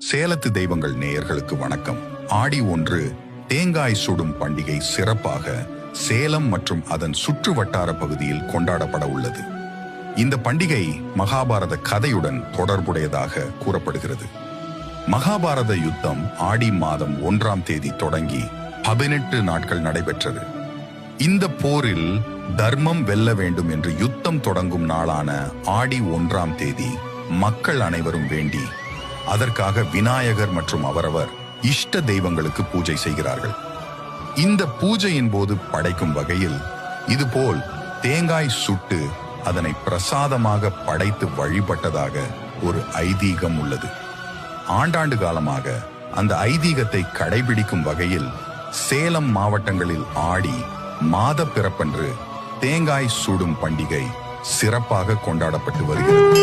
சேலத்து தெய்வங்கள் நேயர்களுக்கு வணக்கம். ஆடி 1 தேங்காய் சுடும் பண்டிகை சிறப்பாக சேலம் மற்றும் அதன் சுற்று வட்டார பகுதியில் கொண்டாடப்பட உள்ளது. இந்த பண்டிகை மகாபாரத கதையுடன் தொடர்புடையதாக கூறப்படுகிறது. மகாபாரத யுத்தம் ஆடி மாதம் 1ஆம் தேதி தொடங்கி 18 நாட்கள் நடைபெற்றது. இந்த போரில் தர்மம் வெல்ல வேண்டும் என்று யுத்தம் தொடங்கும் நாளான ஆடி 1ஆம் தேதி மக்கள் அனைவரும் வேண்டி அதற்காக விநாயகர் மற்றும் அவரவர் இஷ்ட தெய்வங்களுக்கு பூஜை செய்கிறார்கள். இந்த பூஜையின் போது படைக்கும் வகையில் இதுபோல் தேங்காய் சுட்டு அதனை பிரசாதமாக படைத்து வழிபட்டதாக ஒரு ஐதீகம் உள்ளது. ஆண்டாண்டு காலமாக அந்த ஐதீகத்தை கடைபிடிக்கும் வகையில் சேலம் மாவட்டங்களில் ஆடி மாத பிறப்பன்று தேங்காய் சுடும் பண்டிகை சிறப்பாக கொண்டாடப்பட்டு வருகிறது.